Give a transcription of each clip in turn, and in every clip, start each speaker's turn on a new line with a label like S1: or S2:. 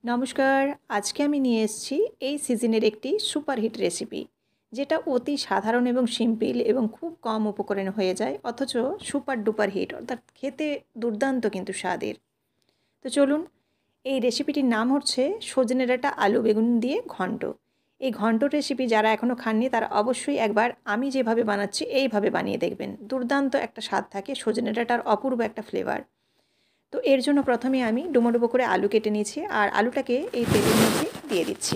S1: নমস্কার। আজকে আমি নিয়ে এসেছি এই সিজনের একটি সুপারহিট রেসিপি, যেটা অতি সাধারণ এবং সিম্পল এবং খুব কম উপকরণে হয়ে যায়, অথচ সুপার ডুপার হিট, অর্থাৎ খেতে দুর্দান্ত কিন্তু স্বাদের। তো চলুন, এই রেসিপিটির নাম হচ্ছে সজনে ডাঁটা আলু বেগুন দিয়ে ঘন্ট। এই ঘন্ট রেসিপি যারা এখনও খাননি তারা অবশ্যই একবার আমি যেভাবে বানাচ্ছি এইভাবে বানিয়ে দেখবেন। দুর্দান্ত একটা স্বাদ থাকে, সজনে ডাঁটার অপূর্ব একটা ফ্লেভার। তো এর জন্য প্রথমে আমি ডুমো ডুমো করে আলু কেটে নিয়েছি, আর আলুটাকে এই তেলের মধ্যে দিয়ে দিচ্ছি।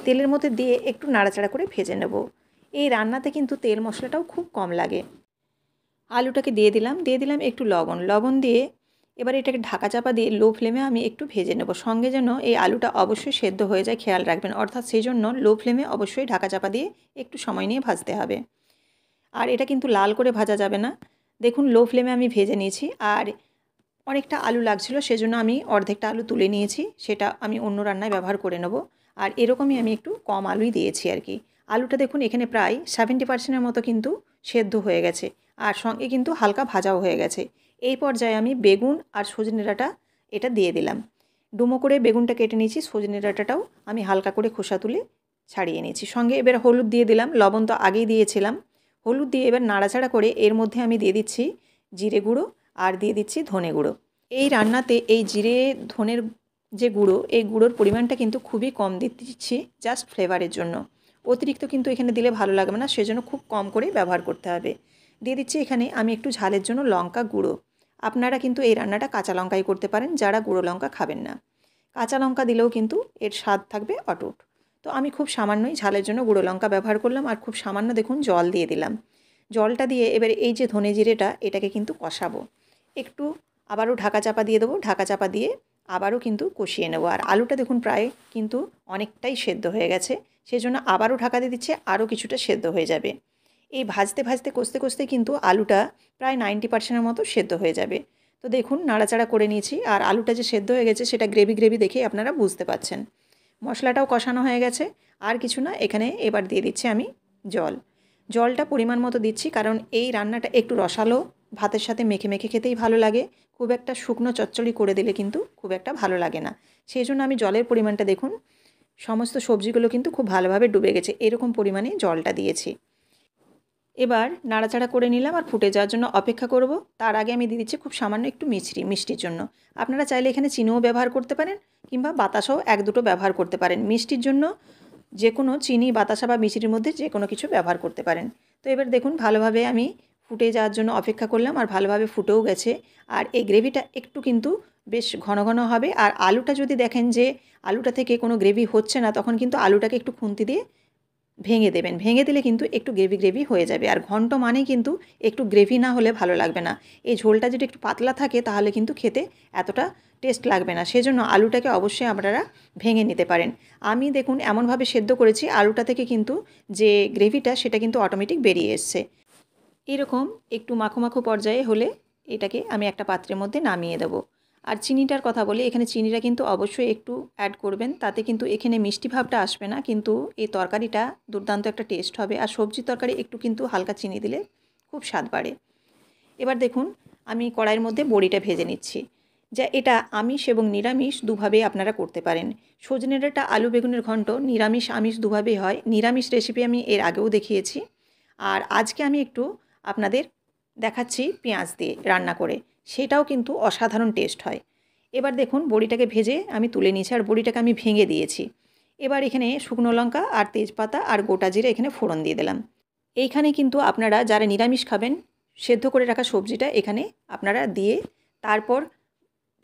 S1: তেলের মধ্যে দিয়ে একটু নাড়াচাড়া করে ভেজে নেব। এই রান্নাতে কিন্তু তেল মশলাটাও খুব কম লাগে। আলুটাকে দিয়ে দিলাম একটু লবণ দিয়ে এবার এটাকে ঢাকা চাপা দিয়ে লো ফ্লেমে আমি একটু ভেজে নেব। সঙ্গে যেন এই আলুটা অবশ্যই সেদ্ধ হয়ে যায় খেয়াল রাখবেন, অর্থাৎ সেই জন্য লো ফ্লেমে অবশ্যই ঢাকা চাপা দিয়ে একটু সময় নিয়ে ভাজতে হবে। আর এটা কিন্তু লাল করে ভাজা যাবে না। দেখুন, লো ফ্লেমে আমি ভেজে নিয়েছি। আর অনেকটা আলু লাগছিল, সেজন্য আমি অর্ধেকটা আলু তুলে নিয়েছি, সেটা আমি অন্য রান্নায় ব্যবহার করে নেব। আর এরকমই আমি একটু কম আলুই দিয়েছি আর কি। আলুটা দেখুন এখানে প্রায় 70%-এর মতো কিন্তু সেদ্ধ হয়ে গেছে, আর সঙ্গে কিন্তু হালকা ভাজাও হয়ে গেছে। এই পর্যায়ে আমি বেগুন আর সজনে ডাঁটা এটা দিয়ে দিলাম। ডুমো করে বেগুনটা কেটে নিয়েছি, সজনে ডাঁটাটাও আমি হালকা করে খোসা তুলে ছাড়িয়ে নিয়েছি। সঙ্গে এবার হলুদ দিয়ে দিলাম, লবণ তো আগেই দিয়েছিলাম। হলুদ দিয়ে এবার নাড়াচাড়া করে এর মধ্যে আমি দিয়ে দিচ্ছি জিরে গুঁড়ো আর দিয়ে দিচ্ছি ধনে গুঁড়ো। এই রান্নাতে এই জিরে ধনের যে গুঁড়ো, এই গুঁড়োর পরিমাণটা কিন্তু খুবই কম দিচ্ছি, জাস্ট ফ্লেভারের জন্য। অতিরিক্ত কিন্তু এখানে দিলে ভালো লাগবে না, সেজন্য খুব কম করে ব্যবহার করতে হবে। দিয়ে দিচ্ছি এখানে আমি একটু ঝালের জন্য লঙ্কা গুঁড়ো। আপনারা কিন্তু এই রান্নাটা কাঁচা লঙ্কাই করতে পারেন, যারা গুঁড়ো লঙ্কা খাবেন না। কাঁচা লঙ্কা দিলেও কিন্তু এর স্বাদ থাকবে অটুট। তো আমি খুব সামান্যই ঝালের জন্য গুঁড়ো লঙ্কা ব্যবহার করলাম, আর খুব সামান্য দেখুন জল দিয়ে দিলাম। জলটা দিয়ে এবারে এই যে ধনে জিরেটা, এটাকে কিন্তু কষাবো একটু। আবারও ঢাকা চাপা দিয়ে দেবো, ঢাকা চাপা দিয়ে আবারও কিন্তু কষিয়ে নেবো। আর আলুটা দেখুন প্রায় কিন্তু অনেকটাই সেদ্ধ হয়ে গেছে, সেজন্য আবারও ঢাকা দিয়ে দিচ্ছে, আরও কিছুটা সেদ্ধ হয়ে যাবে। এই ভাজতে ভাজতে কষতে কষতে কিন্তু আলুটা প্রায় 90%-এর মতো সেদ্ধ হয়ে যাবে। তো দেখুন, নাড়াচাড়া করে নিয়েছি, আর আলুটা যে সেদ্ধ হয়ে গেছে সেটা গ্রেভি গ্রেভি দেখেই আপনারা বুঝতে পাচ্ছেন। মশলাটাও কষানো হয়ে গেছে। আর কিছু না, এখানে এবার দিয়ে দিচ্ছি আমি জল। জলটা পরিমাণ মতো দিচ্ছি, কারণ এই রান্নাটা একটু রসালো, ভাতের সাথে মেখে মেখে খেতেই ভালো লাগে। খুব একটা শুকনো চচ্চড়ি করে দিলে কিন্তু খুব একটা ভালো লাগে না। সেই জন্য আমি জলের পরিমাণটা দেখুন, সমস্ত সবজিগুলো কিন্তু খুব ভালোভাবে ডুবে গেছে, এরকম পরিমাণে জলটা দিয়েছি। এবার নাড়াচাড়া করে নিলাম আর ফুটে যাওয়ার জন্য অপেক্ষা করব। তার আগে আমি দিয়ে দিচ্ছি খুব সামান্য একটু মিষ্টির জন্য। আপনারা চাইলে এখানে চিনিও ব্যবহার করতে পারেন, কিংবা বাতাসাও এক দুটো ব্যবহার করতে পারেন। মিষ্টির জন্য যে কোনো চিনি, বাতাসা বা মিষ্টির মধ্যে যে কোনো কিছু ব্যবহার করতে পারেন। তো এবার দেখুন, ভালোভাবে আমি ফুটে যাওয়ার জন্য অপেক্ষা করলাম, আর ভালোভাবে ফুটেও গেছে। আর এই গ্রেভিটা একটু কিন্তু বেশ ঘন ঘন হবে। আর আলুটা যদি দেখেন যে আলুটা থেকে কোনো গ্রেভি হচ্ছে না, তখন কিন্তু আলুটাকে একটু খুন্তি দিয়ে ভেঙে দেবেন। ভেঙে দিলে কিন্তু একটু গ্রেভি গ্রেভি হয়ে যাবে। আর ঘন্ট মানেই কিন্তু একটু গ্রেভি না হলে ভালো লাগবে না। এই ঝোলটা যদি একটু পাতলা থাকে তাহলে কিন্তু খেতে এতটা টেস্ট লাগবে না। সেজন্য আলুটাকে অবশ্যই আপনারা ভেঙে নিতে পারেন। আমি দেখুন এমনভাবে সেদ্ধ করেছি, আলুটা থেকে কিন্তু যে গ্রেভিটা সেটা কিন্তু অটোমেটিক বেরিয়ে এসছে। এরকম একটু মাখো মাখো পর্যায়ে হলে এটাকে আমি একটা পাত্রের মধ্যে নামিয়ে দেবো। আর চিনিটার কথা বলি, এখানে চিনিটা কিন্তু অবশ্যই একটু অ্যাড করবেন, তাতে কিন্তু এখানে মিষ্টি ভাবটা আসবে না, কিন্তু এই তরকারিটা দুর্দান্ত একটা টেস্ট হবে। আর সবজি তরকারি একটু কিন্তু হালকা চিনি দিলে খুব স্বাদ বাড়ে। এবার দেখুন, আমি কড়াইয়ের মধ্যে বড়িটা ভেজে নিচ্ছি। যা এটা আমিষ এবং নিরামিষ দুভাবেই আপনারা করতে পারেন। সজনে ডাঁটা আলু বেগুনের ঘন্ট নিরামিষ আমিষ দুভাবেই হয়। নিরামিষ রেসিপি আমি এর আগেও দেখিয়েছি। আর আজকে আমি একটু আপনাদের দেখাচ্ছি পেঁয়াজ দিয়ে রান্না করে, সেটাও কিন্তু অসাধারণ টেস্ট হয়। এবার দেখুন, বড়িটাকে ভেজে আমি তুলে নিয়েছি, আর বড়িটাকে আমি ভেঙে দিয়েছি। এবার এখানে শুকনো লঙ্কা আর তেজপাতা আর গোটা জিরে এখানে ফোড়ন দিয়ে দিলাম। এইখানে কিন্তু আপনারা যারা নিরামিষ খাবেন, সেদ্ধ করে রাখা সবজিটা এখানে আপনারা দিয়ে তারপর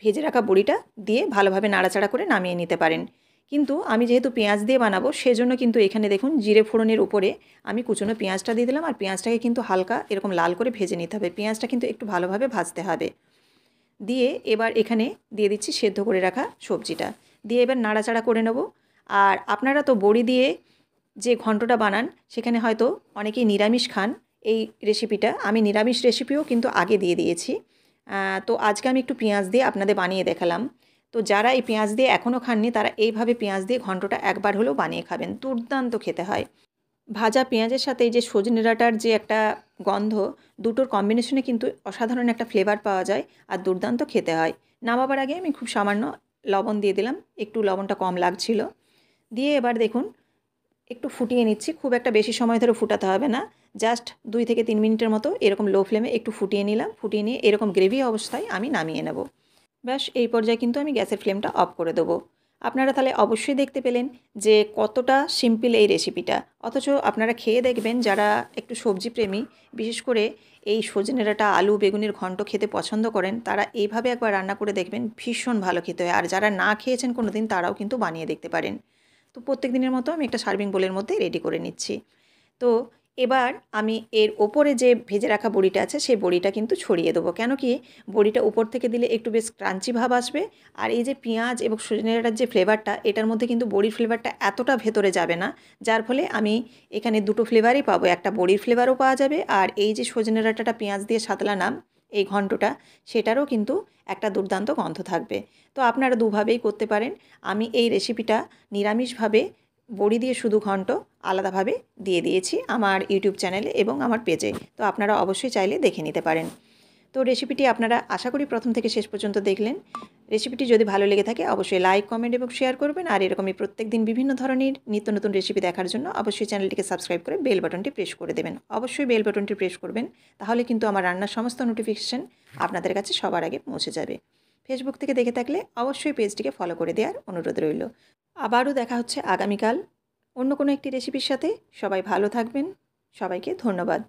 S1: ভেজে রাখা বড়িটা দিয়ে ভালোভাবে নাড়াচাড়া করে নামিয়ে নিতে পারেন। কিন্তু আমি যেহেতু পেঁয়াজ দিয়ে বানাবো, সেজন্য কিন্তু এখানে দেখুন জিরে ফোড়নের উপরে আমি কুচনো পেঁয়াজটা দিয়ে দিলাম। আর পেঁয়াজটাকে কিন্তু হালকা এরকম লাল করে ভেজে নিতে হবে। পেঁয়াজটা কিন্তু একটু ভালোভাবে ভাজতে হবে। দিয়ে এবার এখানে দিয়ে দিচ্ছি সেদ্ধ করে রাখা সবজিটা, দিয়ে এবার নাড়াচাড়া করে নেব। আর আপনারা তো বড়ি দিয়ে যে ঘন্টটা বানান, সেখানে হয়তো অনেকেই নিরামিষ খান। এই রেসিপিটা আমি নিরামিষ রেসিপিও কিন্তু আগে দিয়ে দিয়েছি। তো আজকে আমি একটু পেঁয়াজ দিয়ে আপনাদের বানিয়ে দেখালাম। তো যারা এই পেঁয়াজ দিয়ে এখনও খাননি, তারা এইভাবে পেঁয়াজ দিয়ে ঘন্টটা একবার হলেও বানিয়ে খাবেন, দুর্দান্ত খেতে হয়। ভাজা পেঁয়াজের সাথে এই যে সজনে ডাঁটার যে একটা গন্ধ, দুটোর কম্বিনেশনে কিন্তু অসাধারণ একটা ফ্লেভার পাওয়া যায়, আর দুর্দান্ত খেতে হয়। নামাবার আগে আমি খুব সামান্য লবণ দিয়ে দিলাম, একটু লবণটা কম লাগছিল। দিয়ে এবার দেখুন একটু ফুটিয়ে নিচ্ছি, খুব একটা বেশি সময় ধরে ফুটাতে হবে না, জাস্ট 2 থেকে 3 মিনিটের মতো এরকম লো ফ্লেমে একটু ফুটিয়ে নিলাম। ফুটিয়ে নিয়ে এরকম গ্রেভি অবস্থায় আমি নামিয়ে নেব। ব্যাস এই পর্যায়ে কিন্তু আমি গ্যাসের ফ্লেমটা অফ করে দেবো। আপনারা তাহলে অবশ্যই দেখতে পেলেন যে কতটা সিম্পল এই রেসিপিটা, অথচ আপনারা খেয়ে দেখবেন যারা একটু সবজি প্রেমী, বিশেষ করে এই সজনে ডাঁটা আলু বেগুনের ঘন্ট খেতে পছন্দ করেন, তারা এইভাবে একবার রান্না করে দেখবেন, ভীষণ ভালো খেতে হয়। আর যারা না খেয়েছেন কোনো দিন তারাও কিন্তু বানিয়ে দেখতে পারেন। তো প্রত্যেক দিনের মতো আমি একটা সার্ভিং বোলের মধ্যে রেডি করে নিচ্ছি। তো এবার আমি এর ওপরে যে ভেজে রাখা বড়িটা আছে সেই বড়িটা কিন্তু ছড়িয়ে দেবো। কেন কি, বড়িটা উপর থেকে দিলে একটু বেশ ক্রাঞ্চি ভাব আসবে। আর এই যে পেঁয়াজ এবং সজনে ডাঁটার যে ফ্লেভারটা, এটার মধ্যে কিন্তু বড়ির ফ্লেভারটা এতটা ভেতরে যাবে না, যার ফলে আমি এখানে দুটো ফ্লেভারই পাবো, একটা বড়ির ফ্লেভারও পাওয়া যাবে, আর এই যে সজনে ডাঁটাটা পেঁয়াজ দিয়ে সাতলানাম এই ঘন্টটা, সেটারও কিন্তু একটা দুর্দান্ত গন্ধ থাকবে। তো আপনারা দুভাবেই করতে পারেন। আমি এই রেসিপিটা নিরামিষভাবে বড়ি দিয়ে শুধু ঘন্ট আলাদাভাবে দিয়ে দিয়েছি আমার ইউটিউব চ্যানেলে এবং আমার পেজে। তো আপনারা অবশ্যই চাইলে দেখে নিতে পারেন। তো রেসিপিটি আপনারা আশা করি প্রথম থেকে শেষ পর্যন্ত দেখলেন। রেসিপিটি যদি ভালো লেগে থাকে অবশ্যই লাইক, কমেন্ট এবং শেয়ার করবেন। আর এরকমই প্রত্যেক দিন বিভিন্ন ধরনের নিত্য নতুন রেসিপি দেখার জন্য অবশ্যই চ্যানেলটিকে সাবস্ক্রাইব করে বেল বাটনটি প্রেস করে দেবেন। অবশ্যই বেল বাটনটি প্রেস করবেন, তাহলে কিন্তু আমার রান্নার সমস্ত নোটিফিকেশান আপনাদের কাছে সবার আগে পৌঁছে যাবে। ফেসবুক থেকে দেখে থাকলে অবশ্যই পেজটিকে ফলো করে দেওয়ার অনুরোধ রইল। আবারও দেখা হচ্ছে আগামীকাল অন্য কোনো একটি রেসিপির সাথে। সবাই ভালো থাকবেন। সবাইকে ধন্যবাদ।